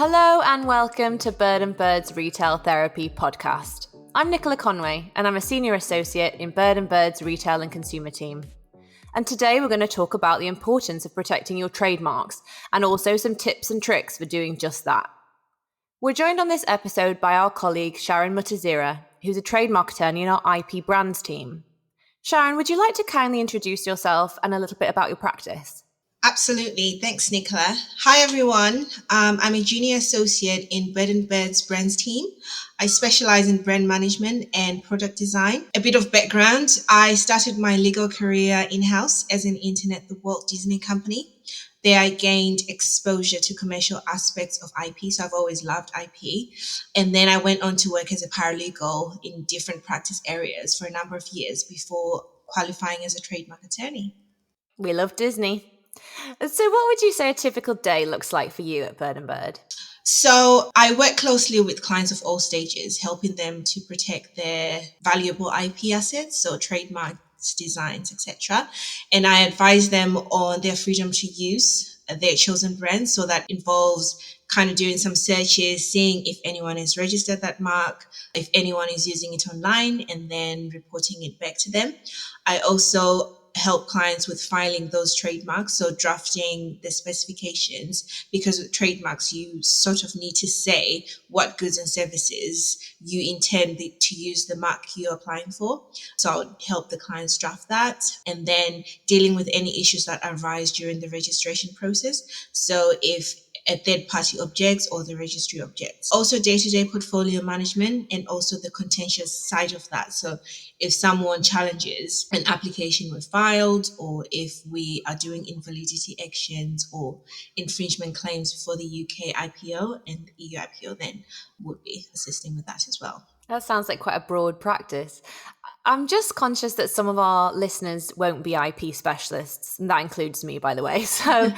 Hello and welcome to Bird and Bird's Retail Therapy podcast. I'm Nicola Conway and I'm a Senior Associate in Bird and Bird's Retail and Consumer team. And today we're going to talk about the importance of protecting your trademarks and also some tips and tricks for doing just that. We're joined on this episode by our colleague Sharon Mutizira, who's a trademark attorney in our IP brands team. Sharon, would you like to kindly introduce yourself and a little bit about your practice? Absolutely. Thanks, Nicola. Hi, everyone. I'm a junior associate in Bird and Bird's brands team. I specialize in brand management and product design. A bit of background. I started my legal career in-house as an intern at the Walt Disney Company. There I gained exposure to commercial aspects of IP. So I've always loved IP. And then I went on to work as a paralegal in different practice areas for a number of years before qualifying as a trademark attorney. We love Disney. So what would you say a typical day looks like for you at Bird and Bird? So I work closely with clients of all stages, helping them to protect their valuable IP assets, so trademarks, designs, etc. And I advise them on their freedom to use their chosen brand. So that involves kind of doing some searches, seeing if anyone has registered that mark, if anyone is using it online, and then reporting it back to them. I also help clients with filing those trademarks, so drafting the specifications, because with trademarks you sort of need to say what goods and services you intend to use the mark you're applying for. So I'll help the clients draft that, and then dealing with any issues that arise during the registration process. So if a third party objects or the registry objects. Also day-to-day portfolio management and also the contentious side of that. So if someone challenges an application we filed, or if we are doing invalidity actions or infringement claims for the UK IPO and the EU IPO, then would be assisting with that as well. That sounds like quite a broad practice. I'm just conscious that some of our listeners won't be IP specialists, and that includes me, by the way. So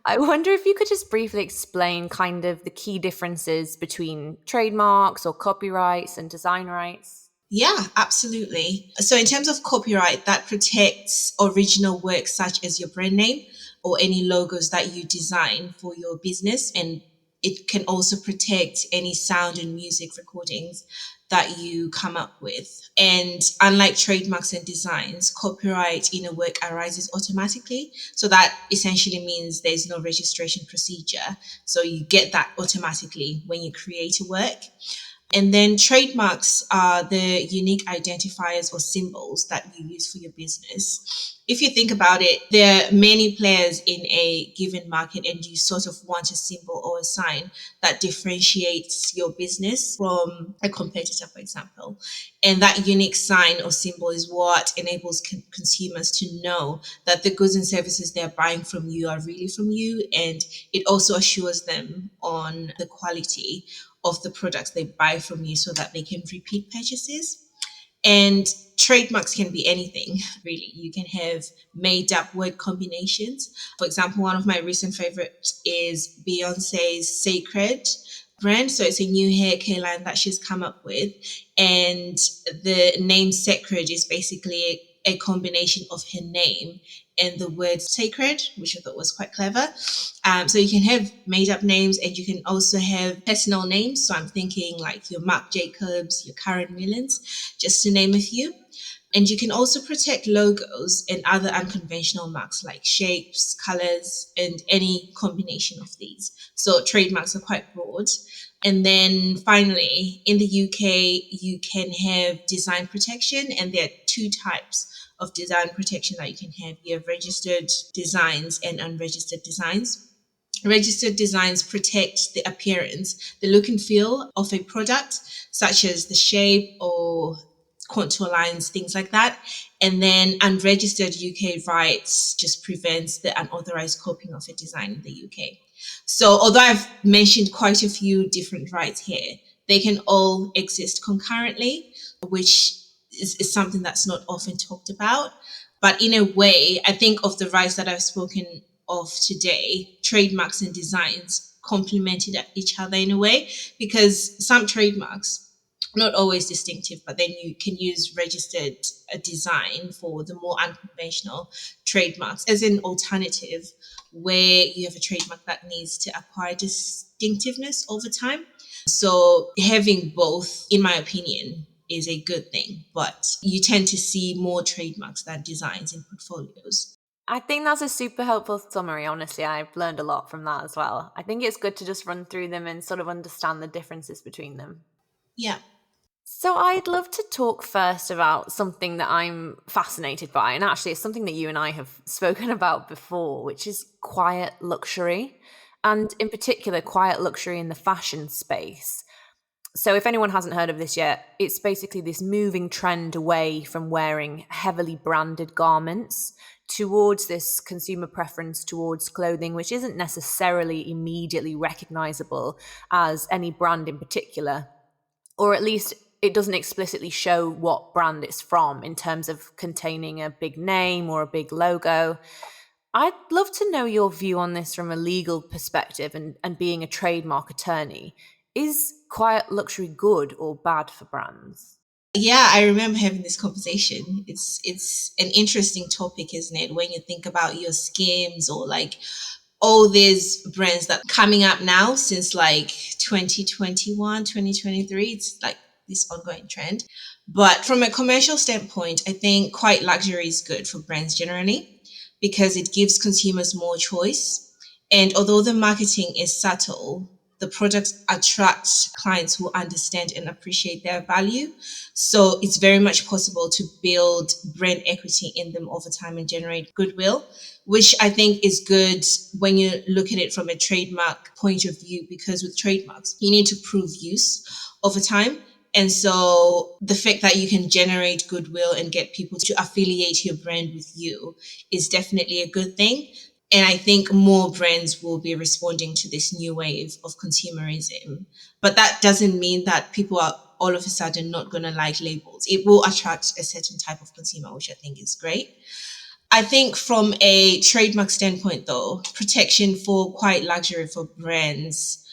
I wonder if you could just briefly explain kind of the key differences between trademarks or copyrights and design rights. Yeah, absolutely. So in terms of copyright, that protects original works such as your brand name or any logos that you design for your business. And it can also protect any sound and music recordings that you come up with. And unlike trademarks and designs, copyright in a work arises automatically. So that essentially means there's no registration procedure. So you get that automatically when you create a work. And then trademarks are the unique identifiers or symbols that you use for your business. If you think about it, there are many players in a given market, and you sort of want a symbol or a sign that differentiates your business from a competitor, for example. And that unique sign or symbol is what enables consumers to know that the goods and services they're buying from you are really from you. And it also assures them on the quality of the products they buy from you so that they can repeat purchases. And trademarks can be anything, really. You can have made up word combinations. For example, one of my recent favorites is Beyonce's Sacred brand. So it's a new hair care line that she's come up with. And the name Sacred is basically a combination of her name and the word sacred, which I thought was quite clever. So you can have made up names, and you can also have personal names. So I'm thinking like your Marc Jacobs, your Karen Millens, just to name a few. And you can also protect logos and other unconventional marks like shapes, colors, and any combination of these. So trademarks are quite broad. And then finally, in the UK, you can have design protection, and there are two types of design protection that you can have. You have registered designs and unregistered designs. Registered designs protect the appearance, the look and feel of a product, such as the shape or contour lines, things like that. And then unregistered UK rights just prevents the unauthorized copying of a design in the UK. So although I've mentioned quite a few different rights here, they can all exist concurrently, which is something that's not often talked about. But in a way, I think of the rights that I've spoken of today, trademarks and designs complemented each other in a way, because some trademarks, not always distinctive, but then you can use registered design for the more unconventional trademarks as an alternative, where you have a trademark that needs to acquire distinctiveness over time. So having both, in my opinion, is a good thing, but you tend to see more trademarks than designs in portfolios. I think that's a super helpful summary. Honestly, I've learned a lot from that as well. I think it's good to just run through them and sort of understand the differences between them. Yeah. So I'd love to talk first about something that I'm fascinated by, and actually it's something that you and I have spoken about before, which is quiet luxury, and in particular, quiet luxury in the fashion space. So if anyone hasn't heard of this yet, it's basically this moving trend away from wearing heavily branded garments towards this consumer preference towards clothing, which isn't necessarily immediately recognizable as any brand in particular, or at least it doesn't explicitly show what brand it's from in terms of containing a big name or a big logo. I'd love to know your view on this from a legal perspective and being a trademark attorney. Is quiet luxury good or bad for brands? Yeah, I remember having this conversation. It's an interesting topic, isn't it? When you think about your Skims or like all these brands that coming up now since like 2021, 2023, it's like this ongoing trend. But from a commercial standpoint, I think quite luxury is good for brands generally because it gives consumers more choice. And although the marketing is subtle, the products attract clients who understand and appreciate their value. So it's very much possible to build brand equity in them over time and generate goodwill, which I think is good when you look at it from a trademark point of view, because with trademarks, you need to prove use over time. And so the fact that you can generate goodwill and get people to affiliate your brand with you is definitely a good thing. And I think more brands will be responding to this new wave of consumerism. But that doesn't mean that people are all of a sudden not going to like labels. It will attract a certain type of consumer, which I think is great. I think from a trademark standpoint, though, protection for quiet luxury for brands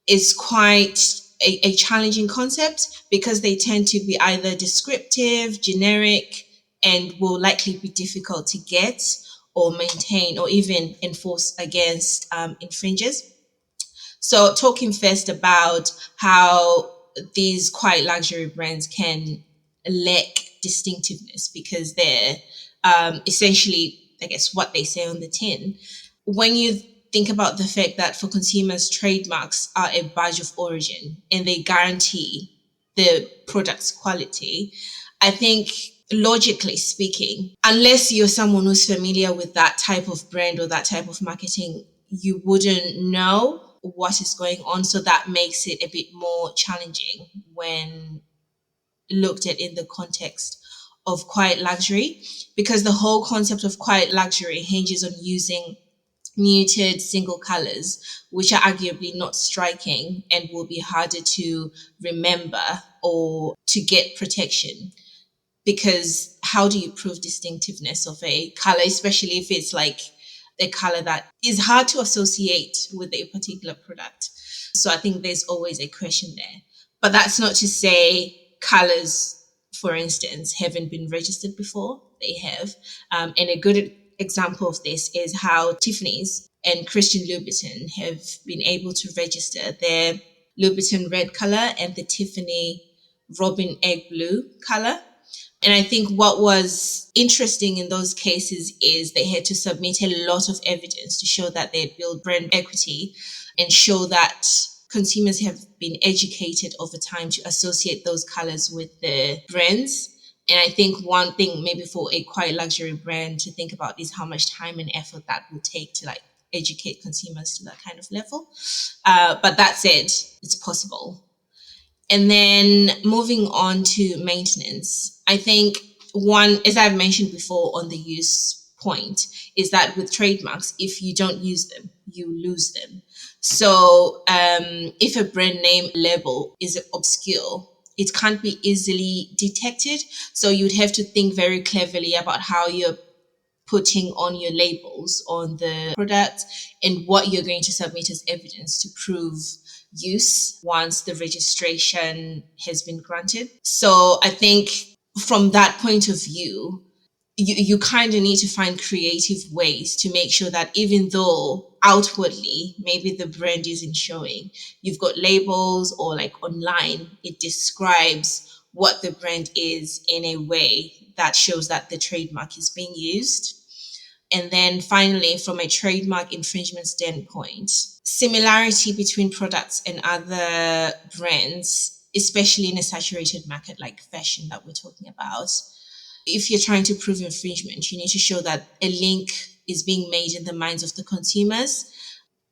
is quite a challenging concept because they tend to be either descriptive, generic, and will likely be difficult to get or maintain or even enforce against infringers. So, talking first about how these quiet luxury brands can lack distinctiveness because they're essentially, I guess, what they say on the tin. When you think about the fact that for consumers, trademarks are a badge of origin and they guarantee the product's quality, I think logically speaking, unless you're someone who's familiar with that type of brand or that type of marketing, you wouldn't know what is going on. So that makes it a bit more challenging when looked at in the context of quiet luxury, because the whole concept of quiet luxury hinges on using muted single colors, which are arguably not striking and will be harder to remember or to get protection. Because how do you prove distinctiveness of a color, especially if it's like a color that is hard to associate with a particular product? So I think there's always a question there. But that's not to say colors, for instance, haven't been registered before. They have. And a good example of this is how Tiffany's and Christian Louboutin have been able to register their Louboutin red color and the Tiffany robin egg blue color. And I think what was interesting in those cases is they had to submit a lot of evidence to show that they had built brand equity and show that consumers have been educated over time to associate those colors with the brands. And I think one thing maybe for a quiet luxury brand to think about is how much time and effort that will take to like educate consumers to that kind of level. But that said, it's possible. And then moving on to maintenance, I think one, as I've mentioned before on the use point, is that with trademarks, if you don't use them, you lose them. So if a brand name label is obscure, it can't be easily detected. So you'd have to think very cleverly about how you're putting on your labels on the product and what you're going to submit as evidence to prove use once the registration has been granted. So I think from that point of view, you kind of need to find creative ways to make sure that even though outwardly maybe the brand isn't showing, you've got labels or like online, it describes what the brand is in a way that shows that the trademark is being used. And then finally, from a trademark infringement standpoint, similarity between products and other brands, especially in a saturated market like fashion that we're talking about. If you're trying to prove infringement, you need to show that a link is being made in the minds of the consumers.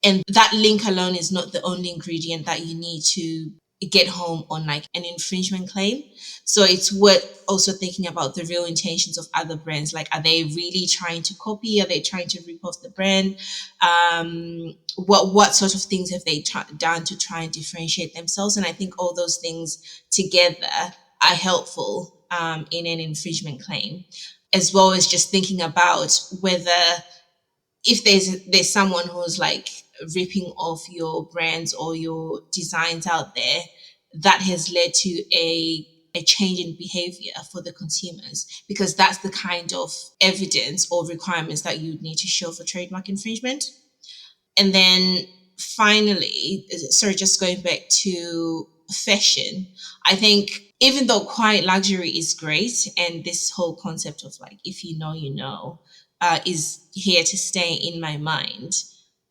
And that link alone is not the only ingredient that you need to get home on like an infringement claim. So it's worth also thinking about the real intentions of other brands. Like, are they really trying to copy? Are they trying to rip off the brand? What sort of things have they done to try and differentiate themselves? And I think all those things together are helpful in an infringement claim, as well as just thinking about whether if there's someone who's like ripping off your brands or your designs out there, that has led to a change in behavior for the consumers, because that's the kind of evidence or requirements that you need to show for trademark infringement. And then finally, sorry, just going back to fashion, I think even though quiet luxury is great, and this whole concept of like, if you know, you know, is here to stay in my mind,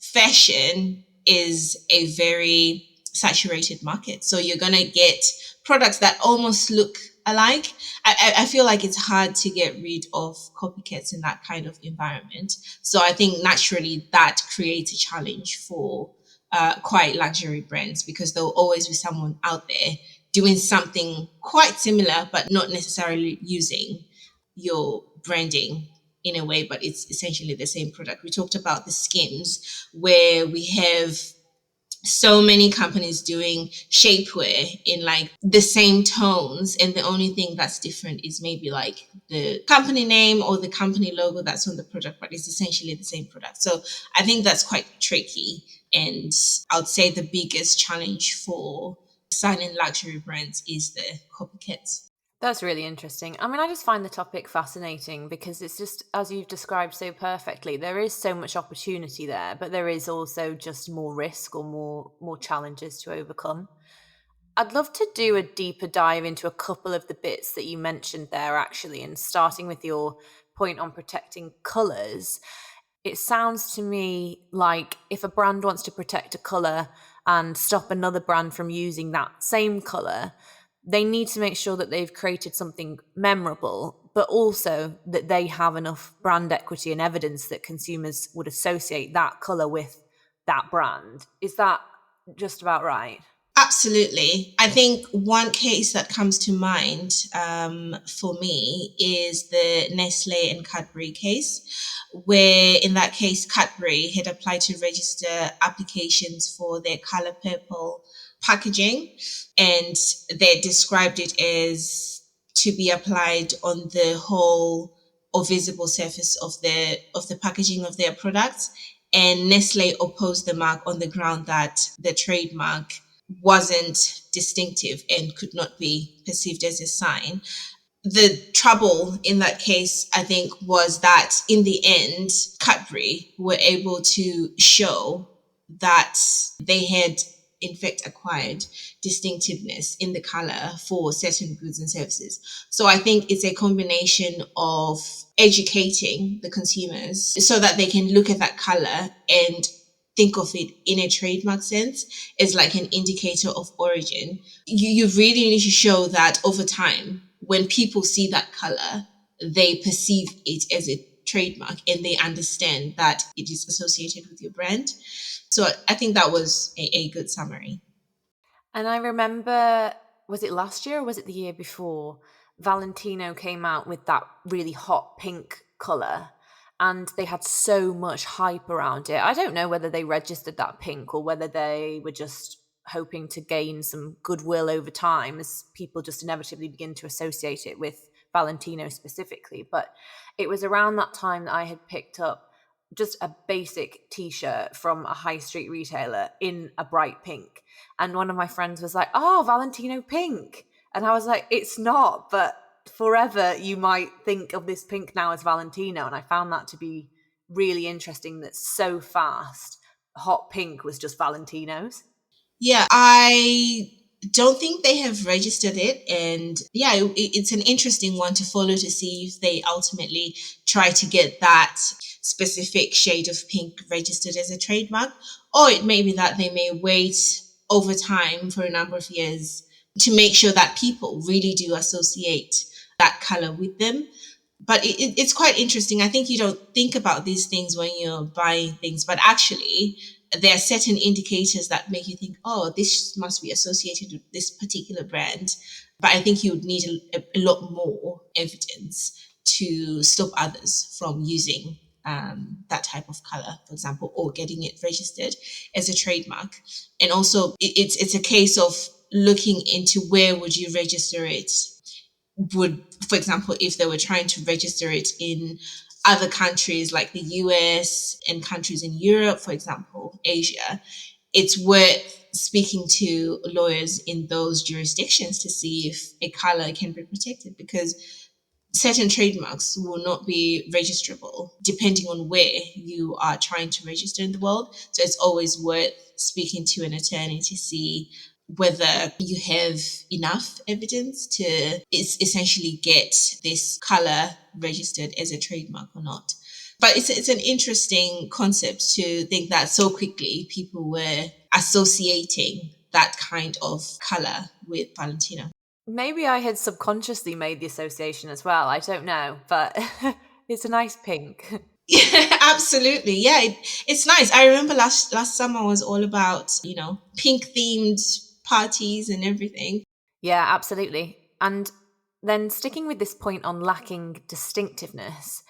fashion is a very saturated market. So you're going to get products that almost look alike. I feel like it's hard to get rid of copycats in that kind of environment. So I think naturally that creates a challenge for quite luxury brands, because there'll always be someone out there doing something quite similar, but not necessarily using your branding in a way, but it's essentially the same product. We talked about the skins, where we have so many companies doing shapewear in like the same tones, and the only thing that's different is maybe like the company name or the company logo that's on the product, but it's essentially the same product. So I think that's quite tricky, and I would say the biggest challenge for signing luxury brands is the copycats. That's really interesting. I mean, I just find the topic fascinating because it's just, as you've described so perfectly, there is so much opportunity there, but there is also just more risk or more challenges to overcome. I'd love to do a deeper dive into a couple of the bits that you mentioned there, actually, and starting with your point on protecting colours. It sounds to me like if a brand wants to protect a colour and stop another brand from using that same colour, they need to make sure that they've created something memorable, but also that they have enough brand equity and evidence that consumers would associate that colour with that brand. Is that just about right? Absolutely. I think one case that comes to mind for me is the Nestle and Cadbury case, where in that case, Cadbury had applied to register applications for their color purple packaging, and they described it as to be applied on the whole or visible surface of the packaging of their products. And Nestle opposed the mark on the ground that the trademark wasn't distinctive and could not be perceived as a sign. The trouble in that case, I think, was that in the end, Cadbury were able to show that they had in fact acquired distinctiveness in the color for certain goods and services. So I think it's a combination of educating the consumers so that they can look at that color and think of it in a trademark sense as like an indicator of origin. You really need to show that over time, when people see that color, they perceive it as a trademark and they understand that it is associated with your brand. So I think that was a good summary. And I remember, was it last year or was it the year before? Valentino came out with that really hot pink colour, and they had so much hype around it. I don't know whether they registered that pink or whether they were just hoping to gain some goodwill over time as people just inevitably begin to associate it with Valentino specifically. But it was around that time that I had picked up just a basic t-shirt from a high street retailer in a bright pink, and one of my friends was like, "Oh, Valentino pink," and I was like, "It's not, but forever you might think of this pink now as Valentino, and I found that to be really interesting that so fast hot pink was just Valentino's. Yeah, I don't think they have registered it. And yeah, it's an interesting one to follow to see if they ultimately try to get that specific shade of pink registered as a trademark. Or it may be that they may wait over time for a number of years to make sure that people really do associate that color with them. But it's quite interesting. I think you don't think about these things when you're buying things, but actually, there are certain indicators that make you think, oh, this must be associated with this particular brand. But I think you would need a lot more evidence to stop others from using that type of color, for example, or getting it registered as a trademark. And also, it's a case of looking into where would you register it. Would, for example, if they were trying to register it in other countries like the US and countries in Europe, for example, Asia, it's worth speaking to lawyers in those jurisdictions to see if a color can be protected, because certain trademarks will not be registrable depending on where you are trying to register in the world. So it's always worth speaking to an attorney to see whether you have enough evidence to essentially get this color registered as a trademark or not. But it's an interesting concept to think that so quickly people were associating that kind of color with Valentino. Maybe I had subconsciously made the association as well. I don't know, but it's a nice pink. Yeah, absolutely. Yeah, it's nice. I remember last summer was all about, pink themed parties and everything. Yeah, absolutely. And then sticking with this point on lacking distinctiveness,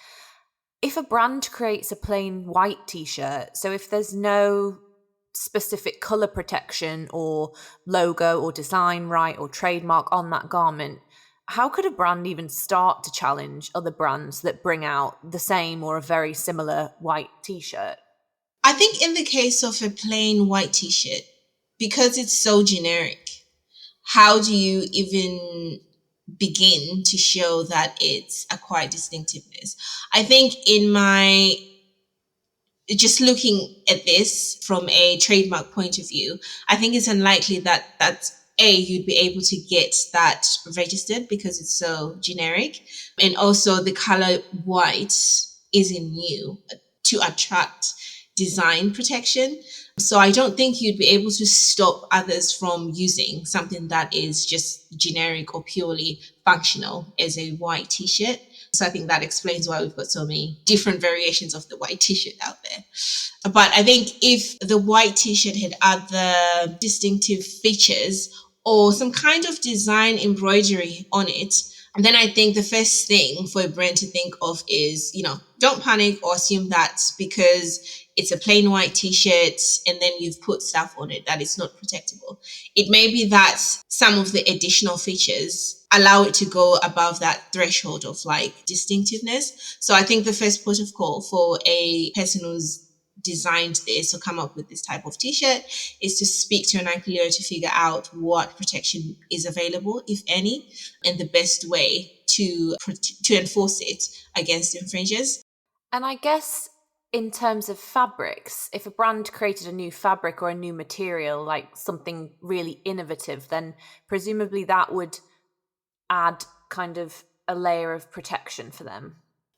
if a brand creates a plain white t-shirt, so if there's no specific color protection or logo or design right or trademark on that garment, how could a brand even start to challenge other brands that bring out the same or a very similar white t-shirt? I think in the case of a plain white t-shirt, because it's so generic, how do you even begin to show that it's acquired distinctiveness? I think in my just looking at this from a trademark point of view, I think it's unlikely that you'd be able to get that registered because it's so generic, and also the color white isn't new to attract design protection. So I don't think you'd be able to stop others from using something that is just generic or purely functional as a white t-shirt. So I think that explains why we've got so many different variations of the white t-shirt out there. But I think if the white t-shirt had other distinctive features or some kind of design embroidery on it, and then I think the first thing for a brand to think of is, don't panic or assume that because it's a plain white t-shirt and then you've put stuff on it that it's not protectable. It may be that some of the additional features allow it to go above that threshold of like distinctiveness. So I think the first port of call for a person who's designed this or come up with this type of t-shirt is to speak to an IPO to figure out what protection is available, if any, and the best way to enforce it against infringers. And I guess in terms of fabrics, if a brand created a new fabric or a new material, like something really innovative, then presumably that would add kind of a layer of protection for them.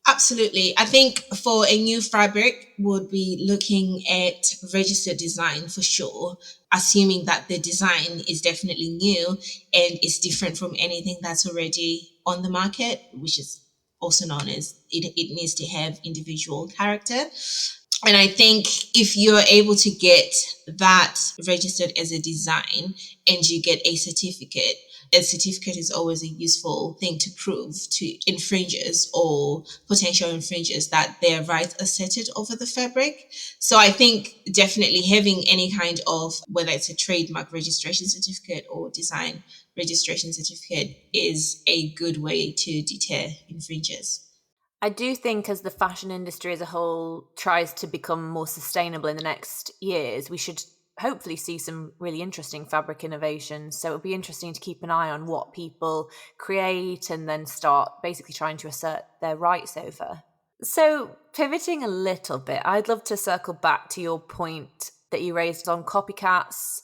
Absolutely. I think for a new fabric, would be looking at registered design for sure, assuming that the design is definitely new and is different from anything that's already on the market, which is also known as it needs to have individual character. And I think if you're able to get that registered as a design and you get a certificate is always a useful thing to prove to infringers or potential infringers that their rights are settled over the fabric. So I think definitely having any kind of, whether it's a trademark registration certificate or design registration certificate, is a good way to deter infringers. I do think as the fashion industry as a whole tries to become more sustainable in the next years, we should hopefully see some really interesting fabric innovations. So it'll be interesting to keep an eye on what people create and then start basically trying to assert their rights over. So, pivoting a little bit, I'd love to circle back to your point that you raised on copycats,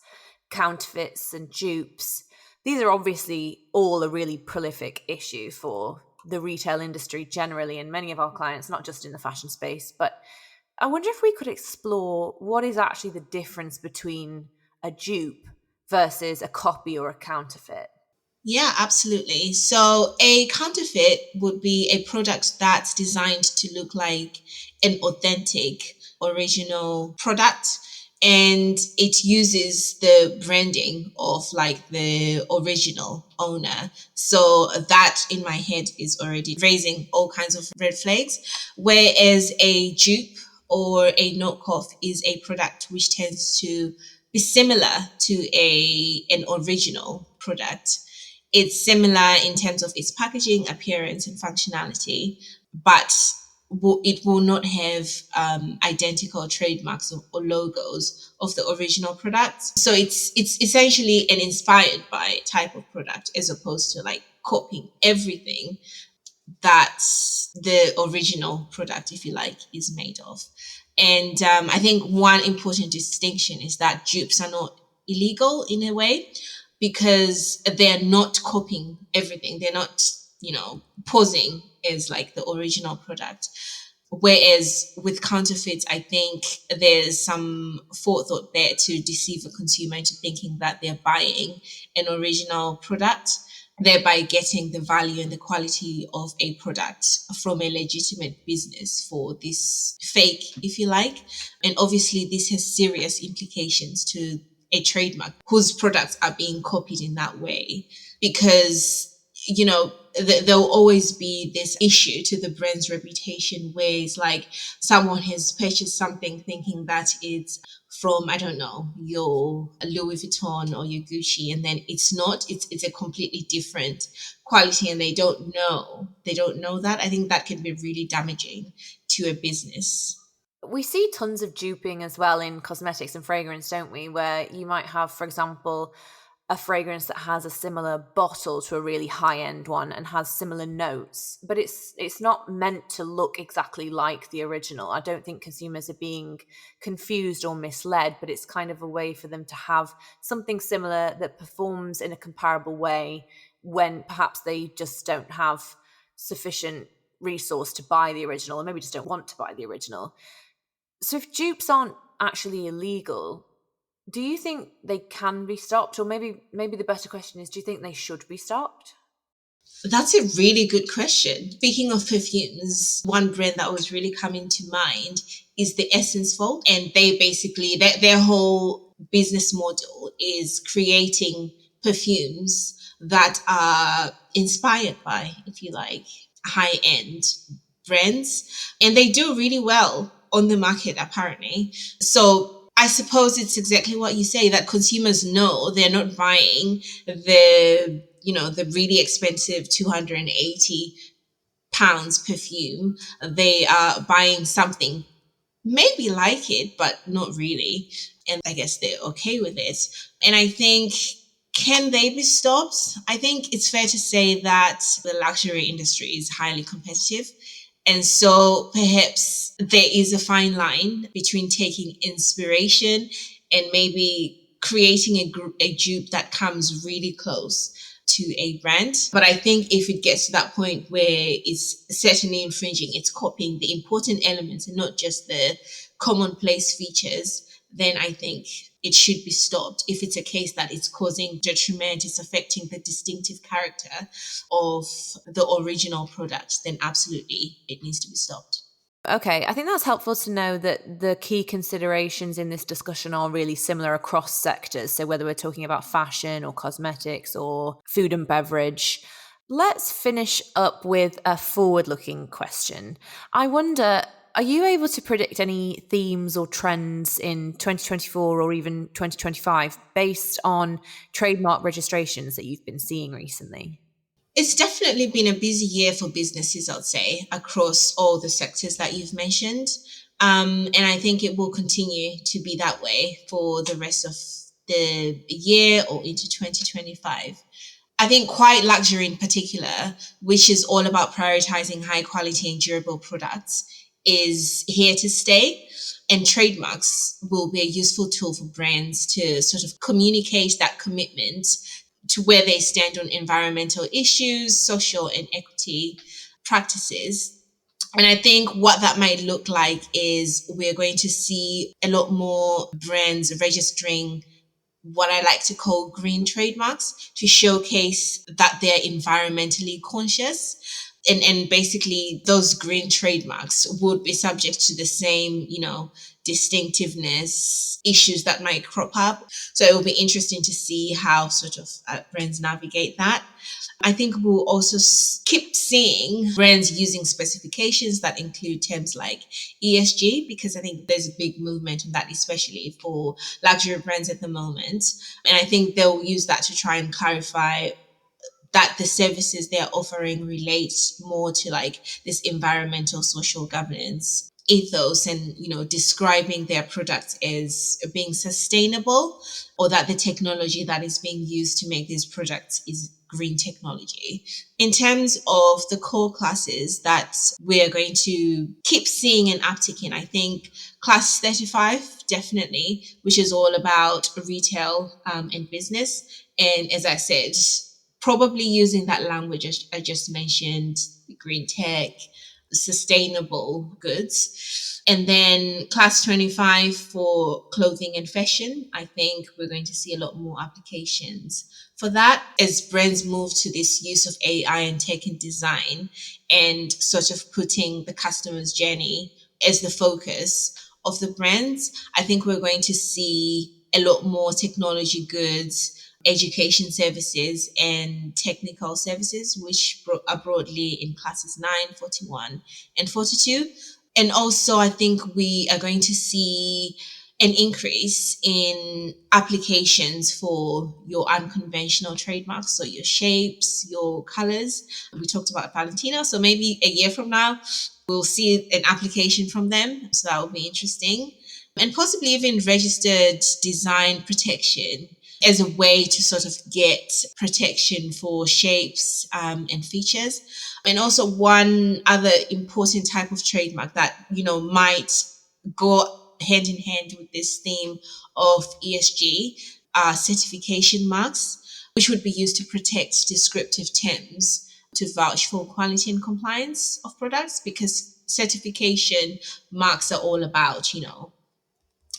counterfeits, and dupes. These are obviously all a really prolific issue for the retail industry generally, and many of our clients, not just in the fashion space. But I wonder if we could explore what is actually the difference between a dupe versus a copy or a counterfeit. Yeah, absolutely. So a counterfeit would be a product that's designed to look like an authentic, original product. And it uses the branding of like the original owner. So that in my head is already raising all kinds of red flags. Whereas a dupe or a knockoff is a product which tends to be similar to an original product. It's similar in terms of its packaging, appearance, and functionality, but it will not have identical trademarks or logos of the original product. So it's essentially an inspired by type of product as opposed to like copying everything that the original product, if you like, is made of. And I think one important distinction is that dupes are not illegal in a way because they're not copying everything. They're not, posing as like the original product. Whereas with counterfeits, I think there's some forethought there to deceive a consumer into thinking that they're buying an original product, thereby getting the value and the quality of a product from a legitimate business for this fake, if you like. And obviously, this has serious implications to a trademark whose products are being copied in that way because there'll always be this issue to the brand's reputation where it's like someone has purchased something thinking that it's from, I don't know, your Louis Vuitton or your Gucci, and then it's not. It's a completely different quality, and they don't know that. I think that can be really damaging to a business. We see tons of duping as well in cosmetics and fragrance, don't we? Where you might have, for example, a fragrance that has a similar bottle to a really high-end one and has similar notes, but it's not meant to look exactly like the original. I don't think consumers are being confused or misled, but it's kind of a way for them to have something similar that performs in a comparable way when perhaps they just don't have sufficient resource to buy the original, or maybe just don't want to buy the original. So if dupes aren't actually illegal, do you think they can be stopped? Or maybe the better question is, do you think they should be stopped? That's a really good question. Speaking of perfumes, one brand that was really coming to mind is the Essence Vault. And they basically, their whole business model is creating perfumes that are inspired by, if you like, high end brands. And they do really well on the market, apparently. So I suppose it's exactly what you say, that consumers know they're not buying the really expensive 280 pounds perfume. They are buying something maybe like it, but not really. And I guess they're okay with it. And I think, can they be stopped? I think it's fair to say that the luxury industry is highly competitive. And so perhaps there is a fine line between taking inspiration and maybe creating a dupe that comes really close to a brand. But I think if it gets to that point where it's certainly infringing, it's copying the important elements and not just the commonplace features, then I think it should be stopped. If it's a case that it's causing detriment, it's affecting the distinctive character of the original product, then absolutely it needs to be stopped. Okay, I think that's helpful to know that the key considerations in this discussion are really similar across sectors. So, whether we're talking about fashion or cosmetics or food and beverage. Let's finish up with a forward looking question. I wonder, are you able to predict any themes or trends in 2024 or even 2025 based on trademark registrations that you've been seeing recently? It's definitely been a busy year for businesses, I'd say, across all the sectors that you've mentioned. And I think it will continue to be that way for the rest of the year or into 2025. I think quiet luxury in particular, which is all about prioritizing high quality and durable products, is here to stay. And trademarks will be a useful tool for brands to sort of communicate that commitment to where they stand on environmental issues, social and equity practices. And I think what that might look like is we're going to see a lot more brands registering what I like to call green trademarks to showcase that they're environmentally conscious. And basically those green trademarks would be subject to the same, distinctiveness issues that might crop up. So it will be interesting to see how sort of brands navigate that. I think we'll also keep seeing brands using specifications that include terms like ESG, because I think there's a big movement on that, especially for luxury brands at the moment. And I think they'll use that to try and clarify that the services they're offering relate more to like this environmental social governance ethos, and describing their products as being sustainable, or that the technology that is being used to make these products is green technology. In terms of the core classes that we're going to keep seeing an uptick in, I think class 35 definitely, which is all about retail and business. And as I said, probably using that language I just mentioned, green tech, sustainable goods. And then class 25 for clothing and fashion. I think we're going to see a lot more applications for that as brands move to this use of AI and tech in design, and sort of putting the customer's journey as the focus of the brands. I think we're going to see a lot more technology goods, education services, and technical services, which are broadly in classes 9, 41, and 42. And also, I think we are going to see an increase in applications for your unconventional trademarks, so your shapes, your colors. We talked about Valentino, so maybe a year from now, we'll see an application from them. So that will be interesting. And possibly even registered design protection as a way to sort of get protection for shapes and features. And also one other important type of trademark that, might go hand in hand with this theme of ESG are certification marks, which would be used to protect descriptive terms to vouch for quality and compliance of products, because certification marks are all about,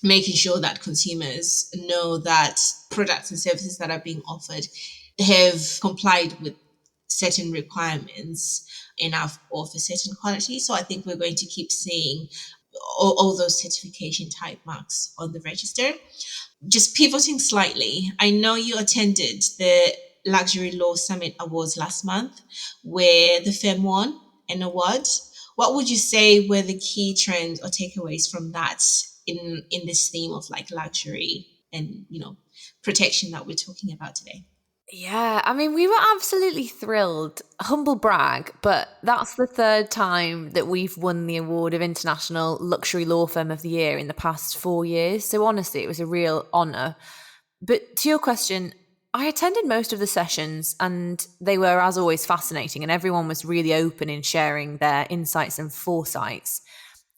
making sure that consumers know that products and services that are being offered have complied with certain requirements and are of a certain quality. So I think we're going to keep seeing all those certification type marks on the register. Just pivoting slightly, I know you attended the Luxury Law Summit Awards last month, where the firm won an award. What would you say were the key trends or takeaways from that in this theme of like luxury and protection that we're talking about today? Yeah, I mean, we were absolutely thrilled. Humble brag, but that's the third time that we've won the award of International Luxury Law Firm of the Year in the past 4 years. So honestly, it was a real honour. But to your question, I attended most of the sessions and they were, as always, fascinating, and everyone was really open in sharing their insights and foresights.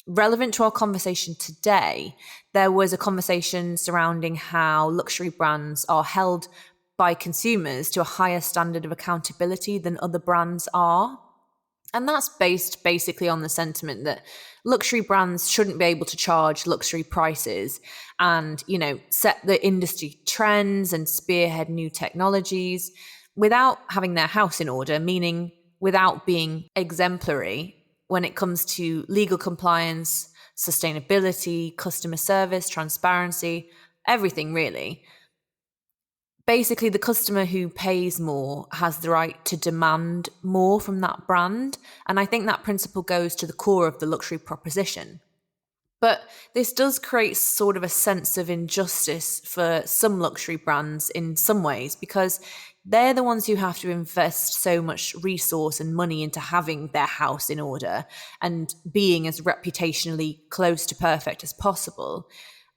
Relevant to our conversation today, there was a conversation surrounding how luxury brands are held by consumers to a higher standard of accountability than other brands are. And that's based basically on the sentiment that luxury brands shouldn't be able to charge luxury prices and, set the industry trends and spearhead new technologies without having their house in order, meaning without being exemplary when it comes to legal compliance, sustainability, customer service, transparency, everything really. Basically, the customer who pays more has the right to demand more from that brand. And I think that principle goes to the core of the luxury proposition. But this does create sort of a sense of injustice for some luxury brands in some ways, because they're the ones who have to invest so much resource and money into having their house in order and being as reputationally close to perfect as possible.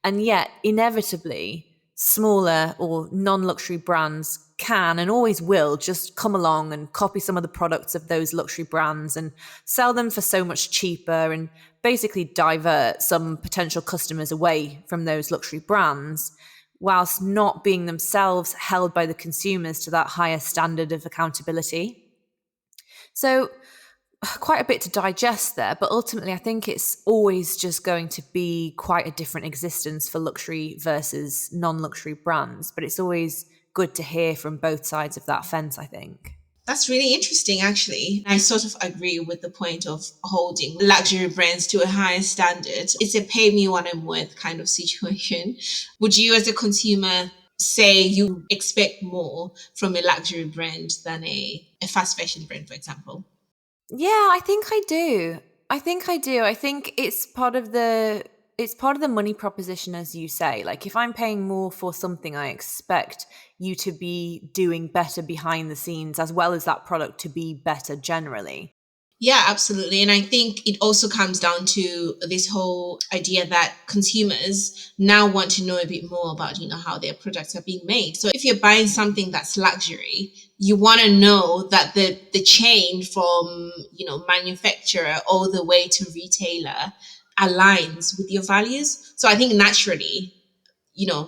And yet, inevitably, smaller or non-luxury brands can and always will just come along and copy some of the products of those luxury brands and sell them for so much cheaper and basically divert some potential customers away from those luxury brands, whilst not being themselves held by the consumers to that higher standard of accountability. So quite a bit to digest there, but ultimately I think it's always just going to be quite a different existence for luxury versus non-luxury brands. But it's always good to hear from both sides of that fence, I think. That's really interesting, actually. I sort of agree with the point of holding luxury brands to a higher standard. It's a pay me what I'm worth kind of situation. Would you, as a consumer, say you expect more from a luxury brand than a fast fashion brand, for example? Yeah, I think I do. I think it's part of the money proposition, as you say. Like, if I'm paying more for something, I expect you to be doing better behind the scenes as well as that product to be better generally. Yeah, absolutely. And I think it also comes down to this whole idea that consumers now want to know a bit more about, how their products are being made. So if you're buying something that's luxury, you want to know that the chain from, manufacturer all the way to retailer aligns with your values. So I think naturally,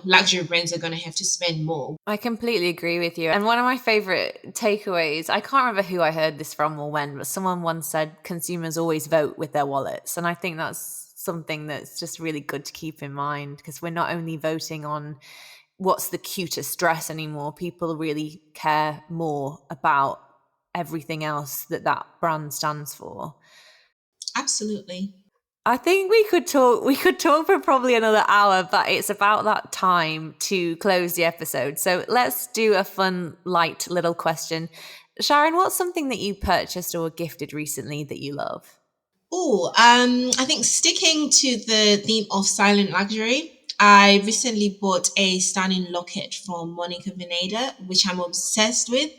luxury brands are going to have to spend more. I completely agree with you. And one of my favorite takeaways, I can't remember who I heard this from or when, but someone once said consumers always vote with their wallets. And I think that's something that's just really good to keep in mind, because we're not only voting on what's the cutest dress anymore, people really care more about everything else that that brand stands for. Absolutely. I think we could talk for probably another hour, but it's about that time to close the episode. So let's do a fun, light little question. Sharon, what's something that you purchased or gifted recently that you love? Oh, I think sticking to the theme of silent luxury, I recently bought a stunning locket from Monica Veneda, which I'm obsessed with.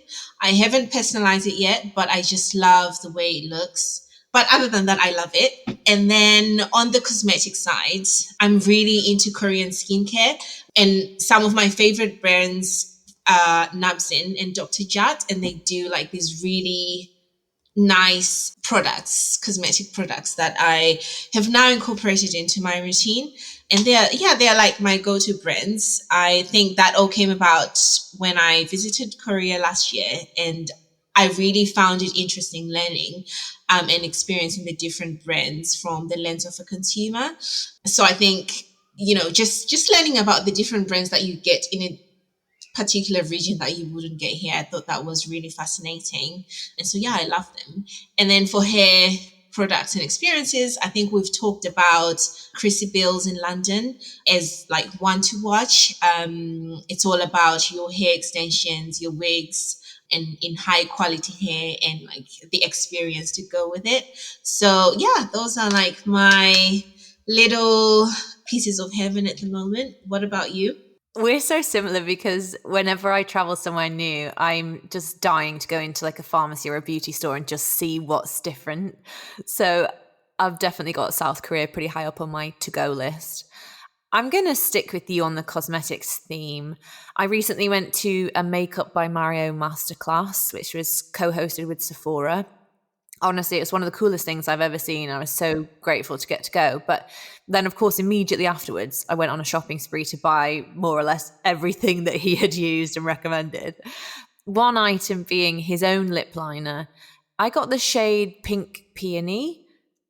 I haven't personalized it yet, but I just love the way it looks. But other than that, I love it. And then on the cosmetic side, I'm really into Korean skincare, and some of my favorite brands are Nabzin and Dr. Jart, and they do like these really nice products, cosmetic products that I have now incorporated into my routine. And they're like my go-to brands. I think that all came about when I visited Korea last year, and I really found it interesting learning and experiencing the different brands from the lens of a consumer. So I think, just learning about the different brands that you get in a particular region that you wouldn't get here. I thought that was really fascinating. And so, yeah, I love them. And then for hair products and experiences, I think we've talked about Chrissy Bills in London as like one to watch. It's all about your hair extensions, your wigs, and in high quality hair and like the experience to go with it. So, yeah, those are like my little pieces of heaven at the moment. What about you? We're so similar because whenever I travel somewhere new, I'm just dying to go into like a pharmacy or a beauty store and just see what's different. So I've definitely got South Korea pretty high up on my to-go list. I'm going to stick with you on the cosmetics theme. I recently went to a Makeup by Mario masterclass, which was co-hosted with Sephora. Honestly, it's one of the coolest things I've ever seen. I was so grateful to get to go. But then, of course, immediately afterwards, I went on a shopping spree to buy more or less everything that he had used and recommended. One item being his own lip liner. I got the shade Pink Peony.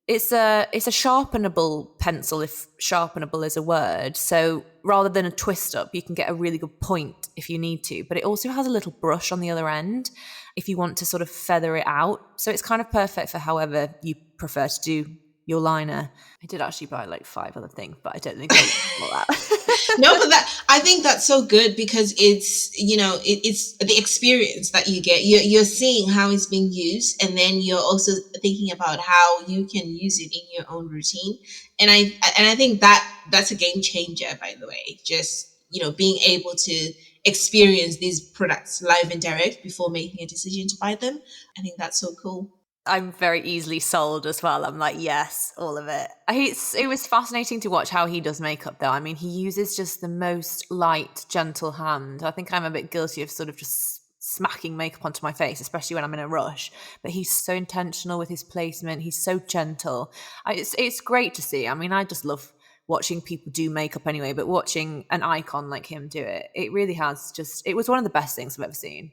It's a sharpenable pencil, if sharpenable is a word. So rather than a twist up, you can get a really good point if you need to. But it also has a little brush on the other end if you want to sort of feather it out. So it's kind of perfect for however you prefer to do your liner. I did actually buy like 5 other things, but I don't think I'll that. No, but that I think that's so good because it's the experience that you get. You're seeing how it's being used, and then you're also thinking about how you can use it in your own routine. And I think that that's a game changer, by the way. Just being able to experience these products live and direct before making a decision to buy them. I think that's so cool. I'm very easily sold as well. I'm like, yes, all of it. It was fascinating to watch how he does makeup, though. I mean, he uses just the most light, gentle hand. I think I'm a bit guilty of sort of just smacking makeup onto my face, especially when I'm in a rush. But he's so intentional with his placement. He's so gentle. It's great to see. I mean, I just love watching people do makeup anyway, but watching an icon like him do it, it really has it was one of the best things I've ever seen.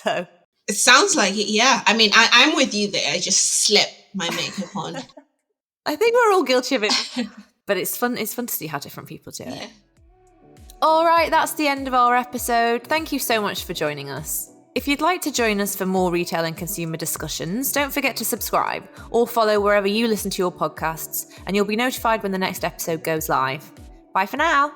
So... It sounds like it, yeah. I mean, I'm with you there. I just slapped my makeup on. I think we're all guilty of it, but it's fun. It's fun to see how different people do it. All right, that's the end of our episode. Thank you so much for joining us. If you'd like to join us for more retail and consumer discussions, don't forget to subscribe or follow wherever you listen to your podcasts, and you'll be notified when the next episode goes live. Bye for now.